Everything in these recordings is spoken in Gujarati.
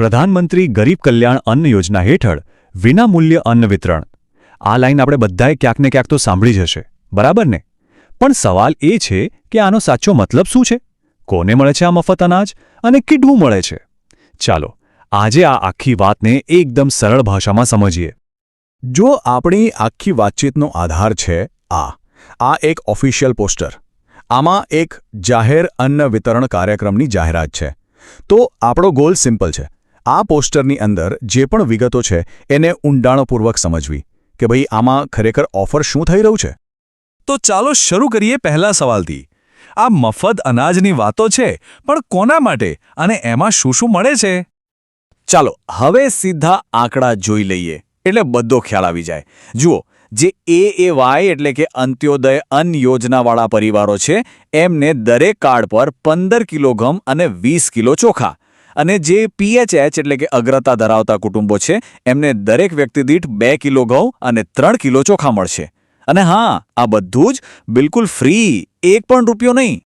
પ્રધાનમંત્રી ગરીબ કલ્યાણ અન્ન યોજના હેઠળ વિનામૂલ્ય અન્ન વિતરણ. આ લાઈન આપણે બધાએ ક્યાંક ને ક્યાંક તો સાંભળી જ હશે, બરાબર ને? પણ સવાલ એ છે કે આનો સાચો મતલબ શું છે? કોને મળે છે આ મફત અનાજ અને કેટલું મળે છે? ચાલો આજે આ આખી વાતને એકદમ સરળ ભાષામાં સમજીએ. જો આપણી આખી વાતચીતનો આધાર છે આ એક ઓફિશિયલ પોસ્ટર, આમાં એક જાહેર અન્ન વિતરણ કાર્યક્રમની જાહેરાત છે, તો આપણો ગોલ સિમ્પલ છે. આ પોસ્ટરની અંદર જે પણ વિગતો છે એને ઊંડાણપૂર્વક સમજવી કે ભાઈ આમાં ખરેખર ઓફર શું થઈ રહ્યું છે. તો ચાલો શરૂ કરીએ પહેલા સવાલથી. આ મફત અનાજની વાતો છે, પણ કોના માટે અને એમાં શું શું મળે છે? ચાલો હવે સીધા આંકડા જોઈ લઈએ એટલે બધો ખ્યાલ આવી જાય. જુઓ, જે AAY એટલે કે અંત્યોદય અન્ન યોજનાવાળા પરિવારો છે એમને દરેક કાર્ડ પર 15 કિલો ઘઉં અને 20 કિલો ચોખા, અને જે PHH એટલે કે અગ્રતા ધરાવતા કુટુંબો છે એમને દરેક વ્યક્તિ દીઠ 2 કિલો ઘઉં અને 3 કિલો ચોખા મળશે. અને હા, આ બધું જ બિલકુલ ફ્રી, એક પણ રૂપિયો નહીં.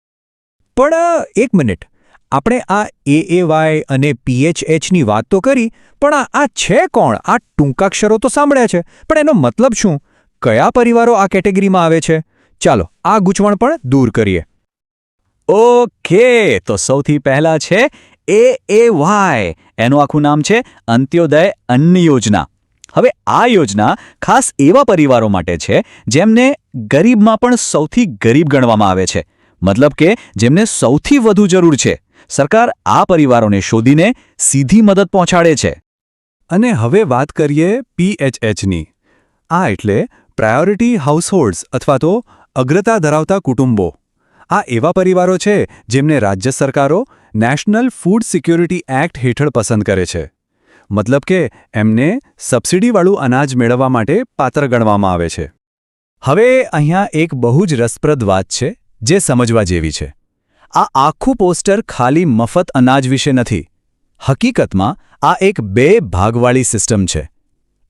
પણ એક મિનિટ, આપણે આ AAY અને PHHની વાત તો કરી, પણ આ છે કોણ? આ ટૂંકાક્ષરો તો સાંભળ્યા છે, પણ એનો મતલબ શું? કયા પરિવારો આ કેટેગરીમાં આવે છે? ચાલો આ ગૂંચવણ પણ દૂર કરીએ. ઓકે, તો સૌથી પહેલા છે AAY. એનું આખું નામ છે અંત્યોદય અન્ન યોજના. હવે આ યોજના ખાસ એવા પરિવારો માટે છે જેમને ગરીબમાં પણ સૌથી ગરીબ ગણવામાં આવે છે, મતલબ કે જેમને સૌથી વધુ જરૂર છે. સરકાર આ પરિવારોને શોધીને સીધી મદદ પહોંચાડે છે. અને હવે વાત કરીએ PHHની. આ એટલે પ્રાયોરિટી હાઉસહોલ્ડ્સ અથવા તો અગ્રતા ધરાવતા કુટુંબો. આ એવા પરિવારો છે જેમને રાજ્ય સરકારો નેશનલ ફૂડ સિક્યોરિટી એક્ટ હેઠળ પસંદ કરે છે. મતલબ કે એમને સબસિડીવાળું અનાજ મેળવવા માટે પાત્ર ગણવામાં આવે છે. હવે અહીંયા એક બહુ જ રસપ્રદ વાત છે જે સમજવા જેવી છે. આ આખું પોસ્ટર ખાલી મફત અનાજ વિશે નથી. હકીકતમાં આ એક 2 ભાગવાળી સિસ્ટમ છે.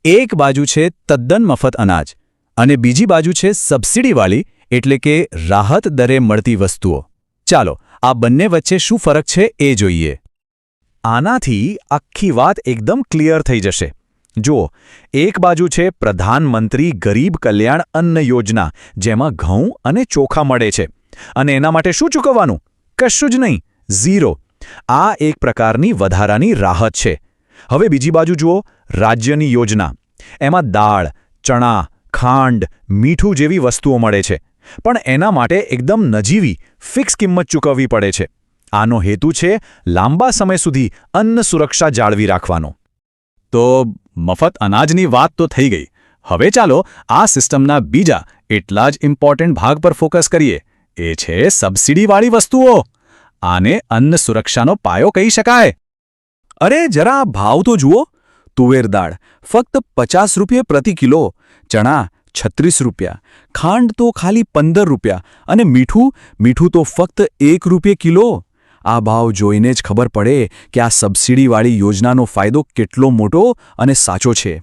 એક બાજુ છે તદ્દન મફત અનાજ અને બીજી બાજુ છે સબસિડીવાળી એટલે કે રાહત દરે મળતી વસ્તુઓ. ચાલો આ બંને વચ્ચે શું ફરક છે એ જોઈએ. આનાથી આખી વાત એકદમ ક્લિયર થઈ જશે. જુઓ, એક બાજુ છે પ્રધાનમંત્રી ગરીબ કલ્યાણ અન્ન યોજના, જેમાં ઘઉં અને ચોખા મળે છે, અને એના માટે શું ચૂકવવાનું? કશું જ નહીં, ઝીરો. આ એક પ્રકારની વધારાની રાહત છે. હવે બીજી બાજુ જુઓ, રાજ્યની યોજના. એમાં દાળ, ચણા, ખાંડ, મીઠું જેવી વસ્તુઓ મળે છે, પણ એના માટે એકદમ નજીવી ફિક્સ કિંમત ચૂકવવી પડે છે. આનો હેતુ છે લાંબા સમય સુધી અન્ન સુરક્ષા જાળવી રાખવાનો. તો મફત અનાજની વાત તો થઈ ગઈ. હવે ચાલો આ સિસ્ટમના બીજા એટલા જ ઇમ્પોર્ટન્ટ ભાગ પર ફોકસ કરીએ. એ છે સબસિડીવાળી વસ્તુઓ. આને અન્ન સુરક્ષાનો પાયો કહી શકાય. અરે જરા આ ભાવ તો જુઓ. તુવેર દાળ ફક્ત 50 રૂપિયા પ્રતિ કિલો, ચણા 36 રૂપિયા, ખાંડ તો ખાલી 15 રૂપિયા, અને મીઠું તો ફક્ત 1 રૂપિયા કિલો. આ ભાવ જોઈને જ ખબર પડે કે આ સબસિડીવાળી યોજનાનો ફાયદો કેટલો મોટો અને સાચો છે.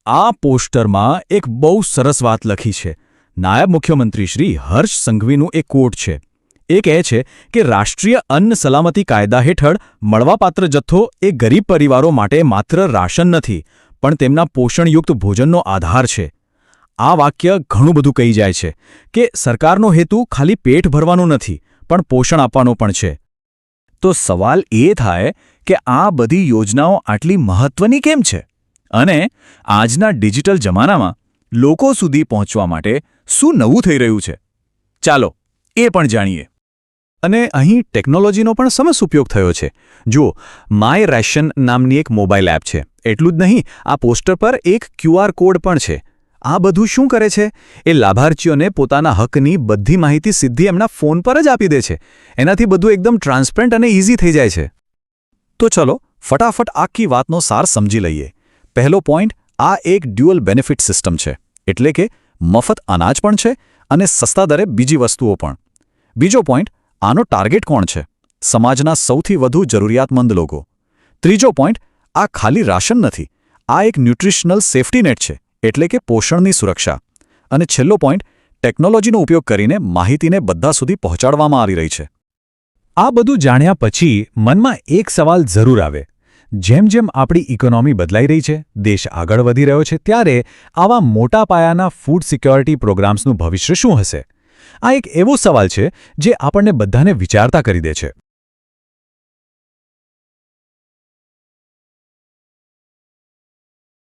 આ પોસ્ટરમાં એક બહુ સરસ વાત લખી છે. નાયબ મુખ્યમંત્રી શ્રી હર્ષ સંઘવીનું એક કોટ છે. એ કહે છે કે રાષ્ટ્રીય અન્ન સલામતી કાયદા હેઠળ મળવાપાત્ર જથ્થો એ ગરીબ પરિવારો માટે માત્ર રાશન નથી, પણ તેમના પોષણયુક્ત ભોજનનો આધાર છે. આ વાક્ય ઘણું બધું કહી જાય છે કે સરકારનો હેતુ ખાલી પેટ ભરવાનો નથી, પણ પોષણ આપવાનો પણ છે. તો સવાલ એ થાય કે આ બધી યોજનાઓ આટલી મહત્વની કેમ છે? અને આજના ડિજિટલ જમાનામાં લોકો સુધી પહોંચવા માટે શું નવું થઈ રહ્યું છે? ચાલો એ પણ જાણીએ. અને અહીં ટેકનોલોજીનો પણ સમસ ઉપયોગ થયો છે. જુઓ, માય રેશન નામની એક મોબાઈલ એપ છે. એટલું જ નહીં, આ પોસ્ટર પર એક QR કોડ પણ છે. આ બધું શું કરે છે? એ લાભાર્થીઓને પોતાના હકની બધી માહિતી સીધી એમના ફોન પર જ આપી દે છે. એનાથી બધું એકદમ ટ્રાન્સપરન્ટ અને ઇઝી થઈ જાય છે. તો ચલો ફટાફટ આખી વાતનો સાર સમજી લઈએ. પહેલો પોઈન્ટ, આ એક ડ્યુઅલ બેનિફિટ સિસ્ટમ છે, એટલે કે મફત અનાજ પણ છે અને સસ્તા દરે બીજી વસ્તુઓ પણ. બીજો પોઈન્ટ, આનો ટાર્ગેટ કોણ છે? સમાજના સૌથી વધુ જરૂરિયાતમંદ લોકો. ત્રીજો પોઈન્ટ, આ ખાલી રાશન નથી, આ એક ન્યુટ્રિશનલ સેફ્ટી નેટ છે, એટલે કે પોષણની સુરક્ષા. અને છેલ્લો પોઈન્ટ, ટેકનોલોજીનો ઉપયોગ કરીને માહિતીને બધા સુધી પહોંચાડવામાં આવી રહી છે. આ બધું જાણ્યા પછી મનમાં એક સવાલ જરૂર આવે. જેમ જેમ આપણી ઇકોનોમી બદલાઈ રહી છે, દેશ આગળ વધી રહ્યો છે, ત્યારે આવા મોટા પાયાના ફૂડ સિક્યોરિટી પ્રોગ્રામ્સનું ભવિષ્ય શું હશે? આ એક એવો સવાલ છે જે આપણને બધાને વિચારતા કરી દે છે.